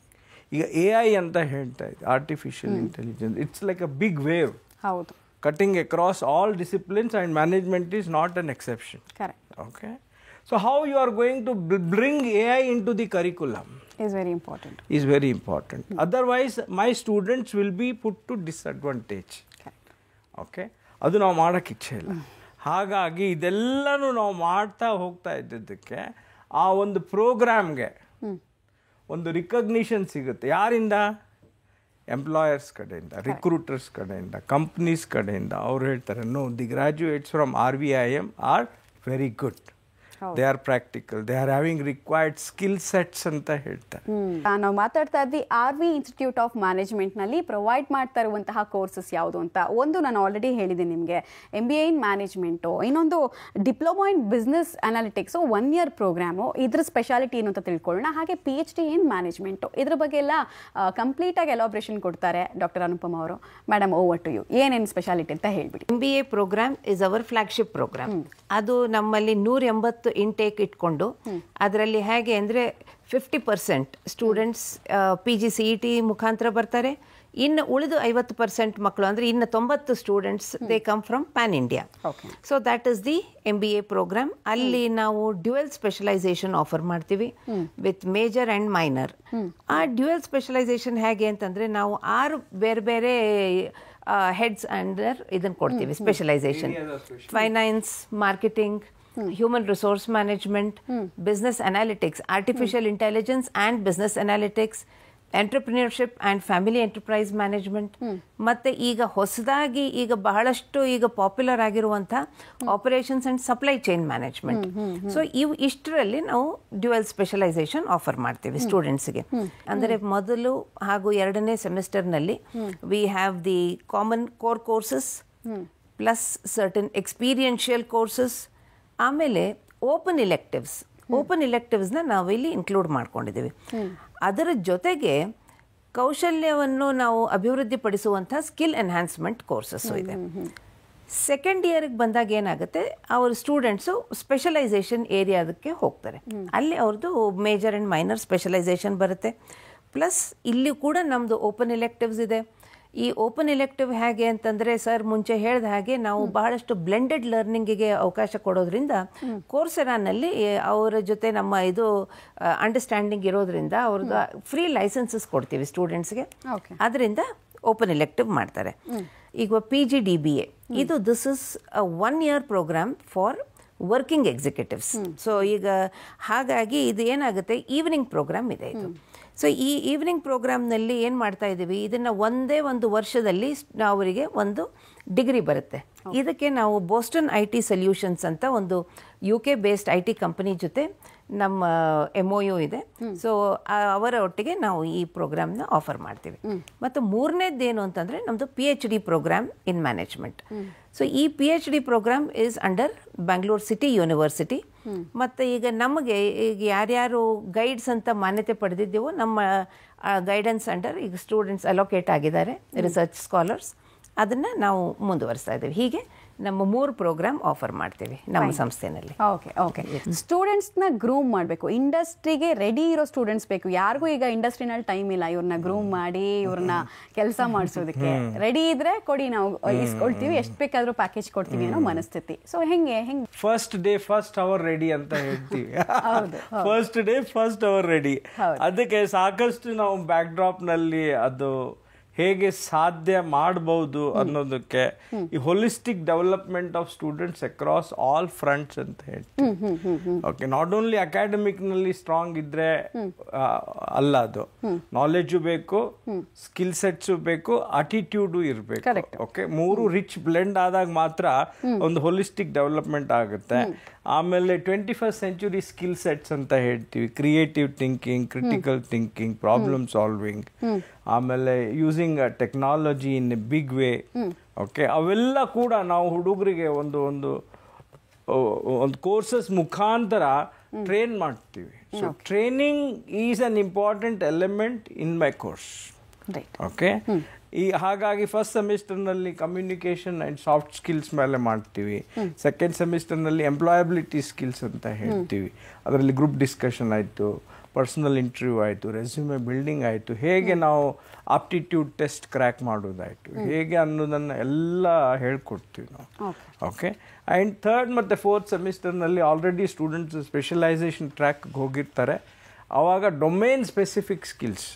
ಈಗ AI ಅಂತ ಹೇಳ್ತಾ ಇದೆ, artificial intelligence, it's like a big wave cutting across all disciplines, and management is not an exception. Okay, so how you are going to bring AI into the curriculum is very important. Otherwise my students will be put to disadvantage. Okay, ಅದು ನಾವು ಮಾಡೋಕ್ಕೆ ಇಚ್ಛೆ ಇಲ್ಲ. ಹಾಗಾಗಿ ಇದೆಲ್ಲನೂ ನಾವು ಮಾಡ್ತಾ ಹೋಗ್ತಾ ಇದ್ದಿದ್ದಕ್ಕೆ ಆ ಒಂದು ಪ್ರೋಗ್ರಾಮ್ಗೆ ಒಂದು ರಿಕಗ್ನಿಷನ್ ಸಿಗುತ್ತೆ. ಯಾರಿಂದ? ಎಂಪ್ಲಾಯರ್ಸ್ ಕಡೆಯಿಂದ, ರಿಕ್ರೂಟರ್ಸ್ ಕಡೆಯಿಂದ, ಕಂಪ್ನೀಸ್ ಕಡೆಯಿಂದ. ಅವ್ರು ಹೇಳ್ತಾರೆ, no, the graduates from RVIM are very good, they are practical, they are having required skill sets ಅಂತ ಹೇಳ್ತಾರೆ. ನಾವು ಮಾತಾಡ್ತಾ ಇದ್ವಿ RV ಇನ್ಸ್ಟಿಟ್ಯೂಟ್ ಆಫ್ ಮ್ಯಾನೇಜ್ಮೆಂಟ್ ನಲ್ಲಿ ಪ್ರೊವೈಡ್ ಮಾಡ್ತಾ ಇರುವಂತಹ ಕೋರ್ಸಸ್ ಯಾವುದು ಅಂತ. ಒಂದು ನಾನು ಆಲ್ರೆಡಿ ಹೇಳಿದ್ದೀನಿ ನಿಮಗೆ, MBA ಇನ್ ಮ್ಯಾನೇಜ್ಮೆಂಟು, ಇನ್ನೊಂದು diploma in business analytics, 1 year program. ಇದ್ರ ಸ್ಪೆಷಾಲಿಟಿ ಏನು ಅಂತ ತಿಳ್ಕೊಳ್ಳೋಣ. ಹಾಗೆ PhD ಇನ್ ಮ್ಯಾನೇಜ್ಮೆಂಟು, ಇದ್ರ ಬಗ್ಗೆ ಎಲ್ಲ ಕಂಪ್ಲೀಟ್ ಆಗಿ ಎಲಾಬ್ರೇಷನ್ ಕೊಡ್ತಾರೆ ಡಾಕ್ಟರ್ ಅನುಪಮ ಅವರು. ಮೇಡಮ್, ಓವರ್ ಟು ಯು, ಏನೇನು ಸ್ಪೆಷಾಲಿಟಿ ಅಂತ ಹೇಳ್ಬಿಡಿ. MBA programme is our flagship programme. ಅದು ನಮ್ಮಲ್ಲಿ 180 ಇಂಟೇಕ್ ಇಟ್ಕೊಂಡು, ಅದರಲ್ಲಿ ಹೇಗೆ ಅಂದರೆ 50% ಸ್ಟೂಡೆಂಟ್ಸ್ PGCET ಮುಖಾಂತರ ಬರ್ತಾರೆ. ಇನ್ನು ಉಳಿದು 50% ಮಕ್ಕಳು, ಅಂದರೆ ಇನ್ನು 90 students they come from pan India. So that is the MBA programme. ಅಲ್ಲಿ ನಾವು ಡ್ಯುಯಲ್ ಸ್ಪೆಷಲೈಸೇಷನ್ ಆಫರ್ ಮಾಡ್ತೀವಿ ವಿತ್ ಮೇಜರ್ ಆ್ಯಂಡ್ ಮೈನರ್. ಆ ಡ್ಯುಯಲ್ ಸ್ಪೆಷಲೈಸೇಷನ್ ಹೇಗೆ ಅಂತಂದರೆ, ನಾವು 6 ಬೇರೆ ಬೇರೆ ಹೆಡ್ಸ್ ಅಂಡರ್ ಇದನ್ನು ಕೊಡ್ತೀವಿ specialisation. Finance, marketing, human resource management, business analytics, artificial intelligence and business analytics, entrepreneurship and family enterprise management, ಮತ್ತೆ ಈಗ ಹೊಸದಾಗಿ ಈಗ ಬಹಳಷ್ಟು ಈಗ ಪಾಪ್ಯುಲರ್ ಆಗಿರುವಂಥ operations and supply chain management. So ಇವು ಇಷ್ಟರಲ್ಲಿ ನಾವು ಡ್ಯುಯಲ್ ಸ್ಪೆಷಲೈಸೇಷನ್ ಆಫರ್ ಮಾಡ್ತೀವಿ ಸ್ಟೂಡೆಂಟ್ಸ್ಗೆ. ಅಂದರೆ ಮೊದಲು ಹಾಗೂ 2ನೇ ಸೆಮಿಸ್ಟರ್ನಲ್ಲಿ we have the common core courses plus certain experiential courses. ಆಮೇಲೆ ಓಪನ್ ಇಲೆಕ್ಟಿವ್ಸ್ನ ನಾವು ಇಲ್ಲಿ ಇನ್ಕ್ಲೂಡ್ ಮಾಡ್ಕೊಂಡಿದ್ದೀವಿ. ಅದರ ಜೊತೆಗೆ ಕೌಶಲ್ಯವನ್ನು ನಾವು ಅಭಿವೃದ್ಧಿಪಡಿಸುವಂಥ ಸ್ಕಿಲ್ ಎನ್ಹ್ಯಾನ್ಸ್ಮೆಂಟ್ ಕೋರ್ಸಸ್ಸು ಇದೆ. ಸೆಕೆಂಡ್ ಇಯರ್ಗೆ ಬಂದಾಗ ಏನಾಗುತ್ತೆ, ಅವ್ರ ಸ್ಟೂಡೆಂಟ್ಸು ಸ್ಪೆಷಲೈಸೇಷನ್ ಏರಿಯಾದಕ್ಕೆ ಹೋಗ್ತಾರೆ. ಅಲ್ಲಿ ಅವ್ರದ್ದು ಮೇಜರ್ ಆ್ಯಂಡ್ ಮೈನರ್ ಸ್ಪೆಷಲೈಸೇಷನ್ ಬರುತ್ತೆ. ಪ್ಲಸ್ ಇಲ್ಲಿ ಕೂಡ ನಮ್ಮದು ಓಪನ್ ಇಲೆಕ್ಟಿವ್ಸ್ ಇದೆ. ಈ ಓಪನ್ ಇಲೆಕ್ಟಿವ್ ಹೇಗೆ ಅಂತಂದರೆ, ಸರ್ ಮುಂಚೆ ಹೇಳಿದ ಹಾಗೆ ನಾವು ಬಹಳಷ್ಟು ಬ್ಲೆಂಡೆಡ್ ಲರ್ನಿಂಗಿಗೆ ಅವಕಾಶ ಕೊಡೋದ್ರಿಂದ ಕೋರ್ಸೆರಾನಲ್ಲಿ ಅವರ ಜೊತೆ ನಮ್ಮ ಇದು ಅಂಡರ್ಸ್ಟ್ಯಾಂಡಿಂಗ್ ಇರೋದ್ರಿಂದ ಅವ್ರದ್ದು ಫ್ರೀ ಲೈಸೆನ್ಸಸ್ ಕೊಡ್ತೀವಿ ಸ್ಟೂಡೆಂಟ್ಸ್ಗೆ. ಅದರಿಂದ ಓಪನ್ ಎಲೆಕ್ಟಿವ್ ಮಾಡ್ತಾರೆ. ಈಗ PGDBA ಇದು this is a 1 year programme for working executives. So ಈಗ ಹಾಗಾಗಿ ಇದು ಏನಾಗುತ್ತೆ, ಈವ್ನಿಂಗ್ ಪ್ರೋಗ್ರಾಮ್ ಇದೆ ಇದು. ಸೊ ಈ ಈವ್ನಿಂಗ್ ಪ್ರೋಗ್ರಾಮ್ನಲ್ಲಿ ಏನು ಮಾಡ್ತಾ ಇದ್ದೀವಿ, ಇದನ್ನು ಒಂದೇ ಒಂದು ವರ್ಷದಲ್ಲಿ ಅವರಿಗೆ ಒಂದು ಡಿಗ್ರಿ ಬರುತ್ತೆ. ಇದಕ್ಕೆ ನಾವು ಬೋಸ್ಟನ್ IT ಸೊಲ್ಯೂಷನ್ಸ್ ಅಂತ ಒಂದು UK ಬೇಸ್ಡ್ IT ಕಂಪನಿ ಜೊತೆ ನಮ್ಮ MOU ಇದೆ. ಸೊ ಅವರ ಒಟ್ಟಿಗೆ ನಾವು ಈ ಪ್ರೋಗ್ರಾಮ್ನ ಆಫರ್ ಮಾಡ್ತೀವಿ. ಮತ್ತು ಮೂರನೇದ್ದೇನು ಅಂತಂದರೆ ನಮ್ಮದು PhD programme in management. So ಈ PhD programme is under Bangalore City University. ಮತ್ತು ಈಗ ನಮಗೆ ಈಗ ಯಾರ್ಯಾರು ಗೈಡ್ಸ್ ಅಂತ ಮಾನ್ಯತೆ ಪಡೆದಿದ್ದೇವೋ ನಮ್ಮ ಗೈಡೆನ್ಸ್ ಅಂಡರ್ ಈಗ ಸ್ಟೂಡೆಂಟ್ಸ್ ಅಲೋಕೇಟ್ ಆಗಿದ್ದಾರೆ, ರಿಸರ್ಚ್ ಸ್ಕಾಲರ್ಸ್, ಅದನ್ನು ನಾವು ಮುಂದುವರಿಸ್ತಾ ಇದ್ದೀವಿ. ಹೀಗೆ ನಮ್ಮ 3 ಪ್ರೋಗ್ರಾಮ್ ಆಫರ್ ಮಾಡ್ತೀವಿ ನಮ್ಮ ಸಂಸ್ಥೆಯಲ್ಲಿ. ಓಕೆ ಸ್ಟೂಡೆಂಟ್ಸ್ನ ಗ್ರೂಮ್ ಮಾಡಬೇಕು, ಇಂಡಸ್ಟ್ರಿಗೆ ರೆಡಿ ಇರೋ ಸ್ಟೂಡೆಂಟ್ಸ್ ಬೇಕು. ಯಾರಿಗೂ ಈಗ ಇಂಡಸ್ಟ್ರಿನಲ್ಲಿ ಟೈಮ್ ಇಲ್ಲ ಇವ್ರನ್ನ ಗ್ರೂಮ್ ಮಾಡಿ ಇವ್ರನ್ನ ಕೆಲಸ ಮಾಡಿಸೋದಕ್ಕೆ. ರೆಡಿ ಇದ್ರೆ ಕೊಡಿ, ನಾವು ಇಸ್ಕೊಳ್ತೀವಿ, ಎಷ್ಟು ಬೇಕಾದ್ರೂ ಪ್ಯಾಕೇಜ್ ಕೊಡ್ತೀವಿ ಅನ್ನೋ ಮನಸ್ಥಿತಿ. ಸೊ ಹೆಂಗೆ first day first hour ready ಅಂತ ಹೇಳ್ತೀವಿ. First day first hour ready. ಅದಕ್ಕೆ ಸಾಕಷ್ಟು ನಾವು ಬ್ಯಾಕ್ ಡ್ರಾಪ್ ನಲ್ಲಿ ಅದು ಹೇಗೆ ಸಾಧ್ಯ ಮಾಡಬಹುದು ಅನ್ನೋದಕ್ಕೆ ಈ holistic development of students across all fronts ಅಂತ ಹೇಳ್ತೀವಿ. ಓಕೆ, ನಾಟ್ ಓನ್ಲಿ ಅಕಾಡೆಮಿಕ್ ನಲ್ಲಿ ಸ್ಟ್ರಾಂಗ್ ಇದ್ರೆ ಅಲ್ಲ, ಅದು ನಾಲೆಜು ಬೇಕು, ಸ್ಕಿಲ್ ಸೆಟ್ಸು ಬೇಕು, ಅಟಿಟ್ಯೂಡು ಇರಬೇಕು. ಓಕೆ, 3 ರಿಚ್ ಬ್ಲೆಂಡ್ ಆದಾಗ ಮಾತ್ರ ಒಂದು ಹೋಲಿಸ್ಟಿಕ್ ಡೆವಲಪ್ಮೆಂಟ್ ಆಗುತ್ತೆ. ಆಮೇಲೆ 21st century ಸ್ಕಿಲ್ ಸೆಟ್ಸ್ ಅಂತ ಹೇಳ್ತೀವಿ, creative thinking, critical thinking, problem solving, ಆಮೇಲೆ using technology in a big way. Okay, ಅವೆಲ್ಲ ಕೂಡ ನಾವು ಹುಡುಗರಿಗೆ ಒಂದು ಕೋರ್ಸಸ್ ಮುಖಾಂತರ ಟ್ರೈನ್ ಮಾಡ್ತೀವಿ. So training is an important element in my course. Okay, ಹಾಗಾಗಿ ಫಸ್ಟ್ ಸೆಮಿಸ್ಟರ್ನಲ್ಲಿ ಕಮ್ಯುನಿಕೇಷನ್ ಆ್ಯಂಡ್ ಸಾಫ್ಟ್ ಸ್ಕಿಲ್ಸ್ ಮೇಲೆ ಮಾಡ್ತೀವಿ. ಸೆಕೆಂಡ್ ಸೆಮಿಸ್ಟರ್ನಲ್ಲಿ ಎಂಪ್ಲಾಯಬಿಲಿಟಿ ಸ್ಕಿಲ್ಸ್ ಅಂತ ಹೇಳ್ತೀವಿ. ಅದರಲ್ಲಿ ಗ್ರೂಪ್ ಡಿಸ್ಕಷನ್ ಆಯಿತು, ಪರ್ಸನಲ್ ಇಂಟರ್ವ್ಯೂ ಆಯಿತು, ರೆಸ್ಯೂಮೆ ಬಿಲ್ಡಿಂಗ್ ಆಯಿತು, ಹೇಗೆ ನಾವು ಆಪ್ಟಿಟ್ಯೂಡ್ ಟೆಸ್ಟ್ ಕ್ರ್ಯಾಕ್ ಮಾಡೋದಾಯಿತು, ಹೇಗೆ ಅನ್ನೋದನ್ನು ಎಲ್ಲ ಹೇಳ್ಕೊಡ್ತೀವಿ ನಾವು. ಓಕೆ, ಆ್ಯಂಡ್ ಥರ್ಡ್ ಮತ್ತು ಫೋರ್ತ್ ಸೆಮಿಸ್ಟರ್ನಲ್ಲಿ ಆಲ್ರೆಡಿ ಸ್ಟೂಡೆಂಟ್ಸ್ ಸ್ಪೆಷಲೈಸೇಷನ್ ಟ್ರ್ಯಾಕ್ಗೆ ಹೋಗಿರ್ತಾರೆ. ಆವಾಗ ಡೊಮೇನ್ ಸ್ಪೆಸಿಫಿಕ್ ಸ್ಕಿಲ್ಸ್,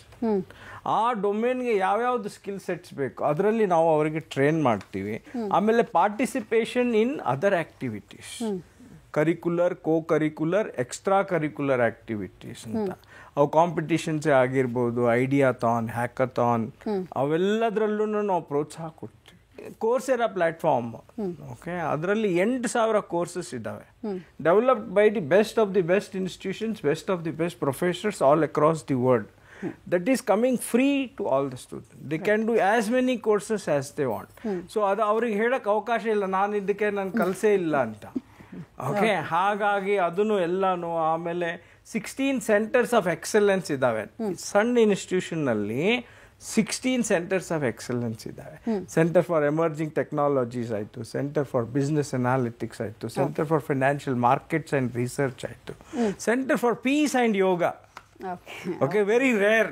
ಆ ಡೊಮೇನ್ಗೆ ಯಾವ್ಯಾವ್ದು ಸ್ಕಿಲ್ ಸೆಟ್ಸ್ ಬೇಕು ಅದರಲ್ಲಿ ನಾವು ಅವರಿಗೆ ಟ್ರೈನ್ ಮಾಡ್ತೀವಿ. ಆಮೇಲೆ participation in other activities, curricular, co curricular, extra curricular activities ಅಂತ. ಅವು ಕಾಂಪಿಟಿಷನ್ಸೇ ಆಗಿರ್ಬೋದು, ಐಡಿಯಾಥಾನ್, ಹ್ಯಾಕಥಾನ್, ಅವೆಲ್ಲದರಲ್ಲೂ ನಾವು ಪ್ರೋತ್ಸಾಹ ಕೊಡ್ತೀವಿ. ಕೋರ್ಸೆರಾ ಪ್ಲಾಟ್ಫಾರ್ಮ್, ಓಕೆ, ಅದರಲ್ಲಿ 8,000 ಕೋರ್ಸಸ್ ಇದ್ದಾವೆ, developed by the best of the best institutions, best of the best professors all across the world. That is coming free to all the students. They can do as many courses as they want. So ಅದು ಅವ್ರಿಗೆ ಹೇಳಕ್ಕೆ ಅವಕಾಶ ಇಲ್ಲ, ನಾನು ಇದಕ್ಕೆ ನಾನು ಕಲಿಸೇ ಇಲ್ಲ ಅಂತ. ಓಕೆ, ಹಾಗಾಗಿ ಅದನ್ನು ಎಲ್ಲಾನು. ಆಮೇಲೆ 16 ಸೆಂಟರ್ಸ್ ಆಫ್ ಎಕ್ಸಲೆನ್ಸ್ ಇದ್ದಾವೆ. ಸಣ್ಣ ಇನ್ಸ್ಟಿಟ್ಯೂಷನ್ನಲ್ಲಿ 16 ಸೆಂಟರ್ಸ್ ಆಫ್ ಎಕ್ಸಲೆನ್ಸ್ ಇದ್ದಾವೆ. ಸೆಂಟರ್ ಫಾರ್ ಎಮರ್ಜಿಂಗ್ ಟೆಕ್ನಾಲಜೀಸ್ ಆಯಿತು, ಸೆಂಟರ್ ಫಾರ್ ಬಿಸ್ನೆಸ್ ಅನಾಲಿಟಿಕ್ಸ್ ಆಯಿತು, centre for financial markets and research ಆಯಿತು, centre for peace and yoga. Okay, very rare.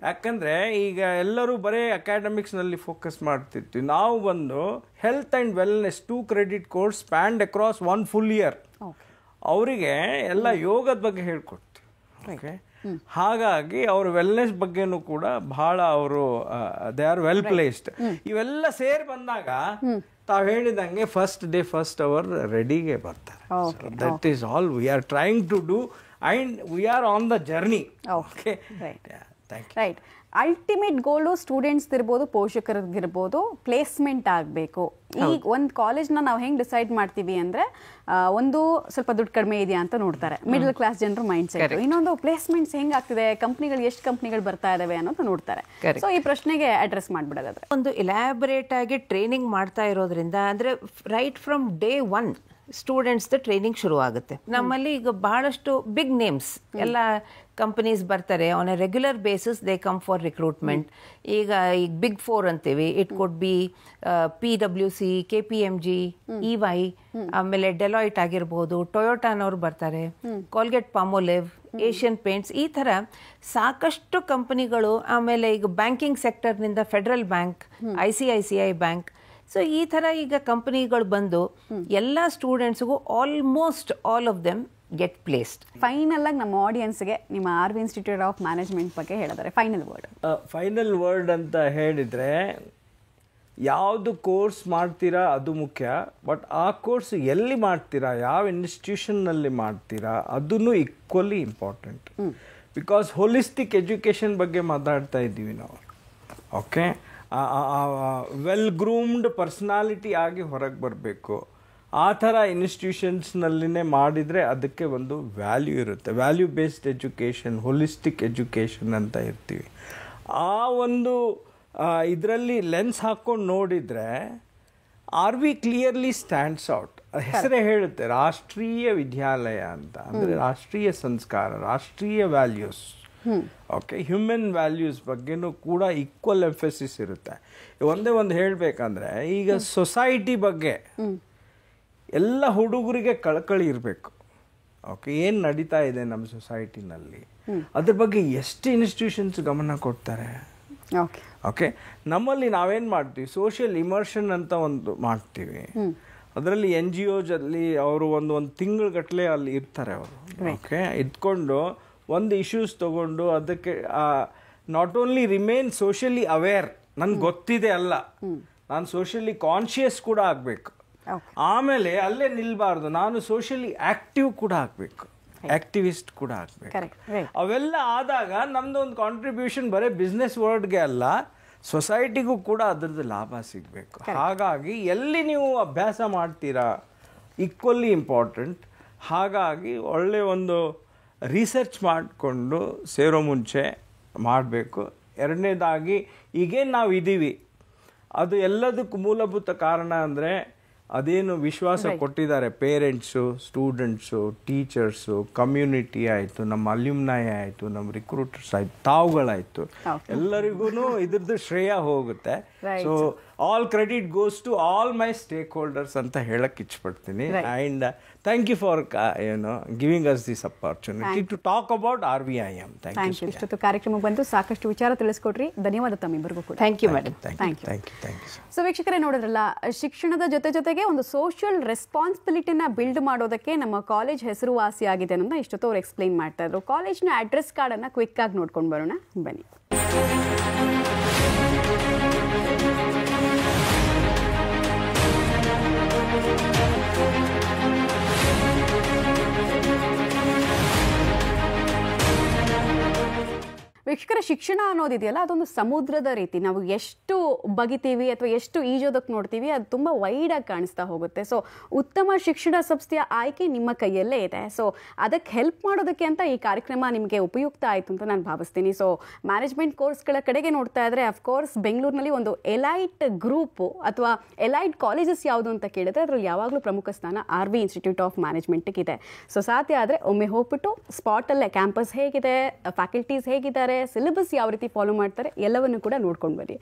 ಯಾಕಂದ್ರೆ ಈಗ ಎಲ್ಲರೂ ಬರೀ ಅಕಾಡೆಮಿಕ್ಸ್ ನಲ್ಲಿ ಫೋಕಸ್ ಮಾಡ್ತಿರ್ತೀವಿ. ನಾವು ಬಂದು health and wellness 2 credit course spanned across 1 full year. ಅವರಿಗೆ ಎಲ್ಲ ಯೋಗದ ಬಗ್ಗೆ ಹೇಳ್ಕೊಡ್ತೀವಿ. ಓಕೆ, ಹಾಗಾಗಿ ಅವ್ರ ವೆಲ್ನೆಸ್ ಬಗ್ಗೆನೂ ಕೂಡ ಬಹಳ ಅವರು ದೇ ಆರ್ ವೆಲ್ ಪ್ಲೇಸ್ಡ್. ಇವೆಲ್ಲ ಸೇರಿ ಬಂದಾಗ ತಾವು ಹೇಳಿದಂಗೆ ಫಸ್ಟ್ ಡೇ ಫಸ್ಟ್ ಅವರ್ ರೆಡಿಗೆ ಬರ್ತಾರೆ. That is all we are trying to do. And we are on the journey. Okay. Right. Yeah, thank you. Right. Ultimate goal students ಇರ್ಬೋದು, ಪೋಷಕರಿಗಿರ್ಬೋದು, placement ಆಗಬೇಕು. ಈಗ ಒಂದು ಕಾಲೇಜ್ನ ನಾವು ಹೆಂಗೆ ಡಿಸೈಡ್ ಮಾಡ್ತೀವಿ ಅಂದರೆ, ಒಂದು ಸ್ವಲ್ಪ ದುಡ್ಡು ಕಡಿಮೆ ಇದೆಯಾ ಅಂತ ನೋಡ್ತಾರೆ, ಮಿಡಲ್ ಕ್ಲಾಸ್ ಜನರು ಮೈಂಡ್ ಸೆಟ್. ಇನ್ನೊಂದು ಪ್ಲೇಸ್ಮೆಂಟ್ಸ್ ಹೆಂಗೆ ಆಗ್ತಿದೆ, ಕಂಪ್ನಿಗಳು ಎಷ್ಟು ಕಂಪ್ನಿಗಳು ಬರ್ತಾ ಇದಾವೆ ಅನ್ನೋದು ನೋಡ್ತಾರೆ. ಸೊ ಈ ಪ್ರಶ್ನೆಗೆ ಅಡ್ರೆಸ್ ಮಾಡ್ಬಿಡೋದಾದ್ರೆ, ಒಂದು ಇಲಾಬರೇಟ್ ಆಗಿ ಟ್ರೈನಿಂಗ್ ಮಾಡ್ತಾ ಇರೋದ್ರಿಂದ, ಅಂದರೆ ರೈಟ್ ಫ್ರಮ್ ಡೇ 1 ಸ್ಟೂಡೆಂಟ್ಸ್ದು ಟ್ರೈನಿಂಗ್ ಶುರು ಆಗುತ್ತೆ. ನಮ್ಮಲ್ಲಿ ಈಗ ಬಹಳಷ್ಟು ಬಿಗ್ ನೇಮ್ಸ್ ಎಲ್ಲ ಕಂಪನೀಸ್ ಬರ್ತಾರೆ. On A regular basis they come for recruitment. ಈಗ ಬಿಗ್ 4 ಅಂತೀವಿ. It could be PwC, KPMG, EY, ಆಮೇಲೆ ಡೆಲಾಯ್ಟ್ ಆಗಿರ್ಬೋದು, ಟೊಯೋಟಾನವ್ರು ಬರ್ತಾರೆ, ಕೋಲ್ಗೇಟ್ ಪಾಮೋಲಿವ್, ಏಷ್ಯನ್ ಪೇಂಟ್ಸ್, ಈ ಥರ ಸಾಕಷ್ಟು ಕಂಪನಿಗಳು. ಆಮೇಲೆ ಈಗ ಬ್ಯಾಂಕಿಂಗ್ ಸೆಕ್ಟರ್ನಿಂದ federal bank, ICICI bank. So ಈ ಥರ ಈಗ ಕಂಪನಿಗಳು ಬಂದು ಎಲ್ಲ ಸ್ಟೂಡೆಂಟ್ಸ್ಗೂ almost all of them get placed. Final ಆಗಿ ನಮ್ಮ ಆಡಿಯನ್ಸ್ಗೆ ನಿಮ್ಮ R V institute of management ಬಗ್ಗೆ ಹೇಳಿದ್ದಾರೆ. Final word. ಫೈನಲ್ ವರ್ಡ್ ಅಂತ ಹೇಳಿದರೆ, ಯಾವುದು ಕೋರ್ಸ್ ಮಾಡ್ತೀರಾ ಅದು ಮುಖ್ಯ, ಬಟ್ ಆ ಕೋರ್ಸ್ ಎಲ್ಲಿ ಮಾಡ್ತೀರಾ, ಯಾವ ಇನ್ಸ್ಟಿಟ್ಯೂಷನ್ನಲ್ಲಿ ಮಾಡ್ತೀರಾ ಅದನ್ನು equally important. Because holistic education ಬಗ್ಗೆ ಮಾತಾಡ್ತಾ ಇದ್ದೀವಿ ನಾವು. ಓಕೆ, ವೆಲ್ ಗ್ರೂಮ್ಡ್ ಪರ್ಸ್ನಾಲಿಟಿ ಆಗಿ ಹೊರಗೆ ಬರಬೇಕು. ಆ ಥರ ಇನ್ಸ್ಟಿಟ್ಯೂಷನ್ಸ್ನಲ್ಲಿನೇ ಮಾಡಿದರೆ ಅದಕ್ಕೆ ಒಂದು ವ್ಯಾಲ್ಯೂ ಇರುತ್ತೆ. Value based education, holistic education ಅಂತ ಇರ್ತೀವಿ. ಆ ಒಂದು ಇದರಲ್ಲಿ ಲೆನ್ಸ್ ಹಾಕ್ಕೊಂಡು ನೋಡಿದರೆ are we clearly stands out. ಹೆಸರೇ ಹೇಳುತ್ತೆ ರಾಷ್ಟ್ರೀಯ ವಿದ್ಯಾಲಯ ಅಂತ. ಅಂದರೆ ರಾಷ್ಟ್ರೀಯ ಸಂಸ್ಕಾರ, ರಾಷ್ಟ್ರೀಯ ವ್ಯಾಲ್ಯೂಸ್, ಓಕೆ, ಹ್ಯೂಮನ್ ವ್ಯಾಲ್ಯೂಸ್ ಬಗ್ಗೆನೂ ಕೂಡ ಈಕ್ವಲ್ ಎಂಫಸಿಸ್ ಇರುತ್ತೆ. ಒಂದೇ ಒಂದು ಹೇಳಬೇಕಂದ್ರೆ, ಈಗ ಸೊಸೈಟಿ ಬಗ್ಗೆ ಎಲ್ಲ ಹುಡುಗರಿಗೆ ಕಳಕಳಿ ಇರಬೇಕು. ಓಕೆ, ಏನು ನಡೀತಾ ಇದೆ ನಮ್ಮ ಸೊಸೈಟಿನಲ್ಲಿ ಅದ್ರ ಬಗ್ಗೆ ಎಷ್ಟು ಇನ್ಸ್ಟಿಟ್ಯೂಷನ್ಸ್ ಗಮನ ಕೊಡ್ತಾರೆ. ಓಕೆ, ನಮ್ಮಲ್ಲಿ ನಾವೇನು ಮಾಡ್ತೀವಿ, ಸೋಷಿಯಲ್ ಇಮರ್ಷನ್ ಅಂತ ಒಂದು ಮಾಡ್ತೀವಿ. ಅದರಲ್ಲಿ NGOs ಅಲ್ಲಿ ಅವರು ಒಂದು ತಿಂಗಳಗಟ್ಟಲೆ ಅಲ್ಲಿ ಇರ್ತಾರೆ ಅವರು. ಓಕೆ, ಇದ್ಕೊಂಡು ಒಂದು ಇಶ್ಯೂಸ್ ತಗೊಂಡು ಅದಕ್ಕೆ not only remain socially aware, ನನ್ಗೆ ಗೊತ್ತಿದೆ ಅಲ್ಲ, ನಾನು ಸೋಷಿಯಲಿ ಕಾನ್ಷಿಯಸ್ ಕೂಡ ಆಗಬೇಕು. ಆಮೇಲೆ ಅಲ್ಲೇ ನಿಲ್ಬಾರ್ದು, ನಾನು ಸೋಷಿಯಲಿ ಆಕ್ಟಿವ್ ಕೂಡ ಆಗಬೇಕು, ಆಕ್ಟಿವಿಸ್ಟ್ ಕೂಡ ಆಗಬೇಕು. ಅವೆಲ್ಲ ಆದಾಗ ನಮ್ದು ಒಂದು ಕಾಂಟ್ರಿಬ್ಯೂಷನ್ ಬರೀ ಬಿಸ್ನೆಸ್ ವರ್ಲ್ಡ್ಗೆ ಅಲ್ಲ, ಸೊಸೈಟಿಗೂ ಕೂಡ ಅದರದ್ದು ಲಾಭ ಸಿಗಬೇಕು. ಹಾಗಾಗಿ ಎಲ್ಲಿ ನೀವು ಅಭ್ಯಾಸ ಮಾಡ್ತೀರಾ ಈಕ್ವಲಿ ಇಂಪಾರ್ಟೆಂಟ್. ಹಾಗಾಗಿ ಒಳ್ಳೆಯ ಒಂದು ರಿಸರ್ಚ್ ಮಾಡಿಕೊಂಡು ಸೇರೋ ಮುಂಚೆ ಮಾಡಬೇಕು. ಎರಡನೇದಾಗಿ ಈಗೇನು ನಾವು ಇದ್ದೀವಿ ಅದು ಎಲ್ಲದಕ್ಕೂ ಮೂಲಭೂತ ಕಾರಣ ಅಂದರೆ ಅದೇನು ವಿಶ್ವಾಸ ಕೊಟ್ಟಿದ್ದಾರೆ ಪೇರೆಂಟ್ಸು, ಸ್ಟೂಡೆಂಟ್ಸು, ಟೀಚರ್ಸು, ಕಮ್ಯುನಿಟಿ ಆಯಿತು, ನಮ್ಮ ಅಲ್ಯುಮ್ನೈ ಆಯಿತು, ನಮ್ಮ ರಿಕ್ರೂಟರ್ಸ್ ಆಯಿತು, ತಾವುಗಳಾಯಿತು, ಎಲ್ಲರಿಗೂ ಇದ್ರದ್ದು ಶ್ರೇಯ ಹೋಗುತ್ತೆ. So all credit goes to all my stakeholders ಅಂತ ಹೇಳಕ್ಕೆ ಇಚ್ಛಪಡ್ತೀನಿ. And thank you for giving us this opportunity to talk about RVIM. Thank you. ಇಷ್ಟೊತ್ತು ಕಾರ್ಯಕ್ರಮಕ್ಕೆ ಬಂದು ಸಾಕಷ್ಟು ವಿಚಾರ ತಿಳಿಸ್ಕೊಟ್ರಿ. ಧನ್ಯವಾದ ತಮ್ಮಿಬ್ಬರಿಗೂ ಕೂಡ. Thank you madam. Thank you. So ವೀಕ್ಷಕರೇ, ನೋಡಿದ್ರಲ್ಲ, ಶಿಕ್ಷಣದ ಜೊತೆಗೆ ಒಂದು ಸೋಷಿಯಲ್ ರೆಸ್ಪಾನ್ಸಿಬಿಲಿಟಿನ ಬಿಲ್ಡ್ ಮಾಡೋದಕ್ಕೆ ನಮ್ಮ ಕಾಲೇಜ್ ಹೆಸರುವಾಸಿಯಾಗಿದೆ ಅನ್ನೋದನ್ನ ಇಷ್ಟೊತ್ತು ಅವ್ರು ಎಕ್ಸ್ಪ್ಲೈನ್ ಮಾಡ್ತಾ ಇದ್ರು. ಕಾಲೇಜ್ನ ಅಡ್ರೆಸ್ ಕಾರ್ಡನ್ನು ಕ್ವಿಕ್ ಆಗಿ ನೋಡ್ಕೊಂಡು ಬರೋಣ ಬನ್ನಿ. ವೀಕ್ಷಕರ, ಶಿಕ್ಷಣ ಅನ್ನೋದಿದೆಯಲ್ಲ, ಅದೊಂದು ಸಮುದ್ರದ ರೀತಿ. ನಾವು ಎಷ್ಟು ಬಗಿತೀವಿ ಅಥವಾ ಎಷ್ಟು ಈಜೋದಕ್ಕೆ ನೋಡ್ತೀವಿ, ಅದು ತುಂಬ ವೈಡಾಗಿ ಕಾಣಿಸ್ತಾ ಹೋಗುತ್ತೆ. ಸೊ ಉತ್ತಮ ಶಿಕ್ಷಣ ಸಂಸ್ಥೆಯ ಆಯ್ಕೆ ನಿಮ್ಮ ಕೈಯಲ್ಲೇ ಇದೆ. ಸೊ ಅದಕ್ಕೆ ಹೆಲ್ಪ್ ಮಾಡೋದಕ್ಕೆ ಅಂತ ಈ ಕಾರ್ಯಕ್ರಮ ನಿಮಗೆ ಉಪಯುಕ್ತ ಆಯಿತು ಅಂತ ನಾನು ಭಾವಿಸ್ತೀನಿ. ಸೊ ಮ್ಯಾನೇಜ್ಮೆಂಟ್ ಕೋರ್ಸ್ಗಳ ಕಡೆಗೆ ನೋಡ್ತಾ ಇದ್ರೆ, ಅಫ್ಕೋರ್ಸ್ ಬೆಂಗಳೂರಿನಲ್ಲಿ ಒಂದು ಎಲೈಟ್ ಗ್ರೂಪು ಅಥವಾ ಎಲೈಟ್ ಕಾಲೇಜಸ್ ಯಾವುದು ಅಂತ ಕೇಳಿದ್ರೆ ಅದರಲ್ಲಿ ಯಾವಾಗಲೂ ಪ್ರಮುಖ ಸ್ಥಾನ RV ಇನ್ಸ್ಟಿಟ್ಯೂಟ್ ಆಫ್ ಮ್ಯಾನೇಜ್ಮೆಂಟ್ಗೆ ಇದೆ. ಸೊ ಸಾಧ್ಯ ಆದರೆ ಒಮ್ಮೆ ಹೋಗ್ಬಿಟ್ಟು ಸ್ಪಾಟಲ್ಲೇ ಕ್ಯಾಂಪಸ್ ಹೇಗಿದೆ, ಫ್ಯಾಕಲ್ಟೀಸ್ ಹೇಗಿದ್ದಾರೆ, ಸಿಲೆಬಸ್ ಯಾವ ರೀತಿ ಫಾಲೋ ಮಾಡ್ತಾರೆ, ಎಲ್ಲವನ್ನು ಕೂಡ ನೋಡ್ಕೊಂಡು ಬನ್ನಿ.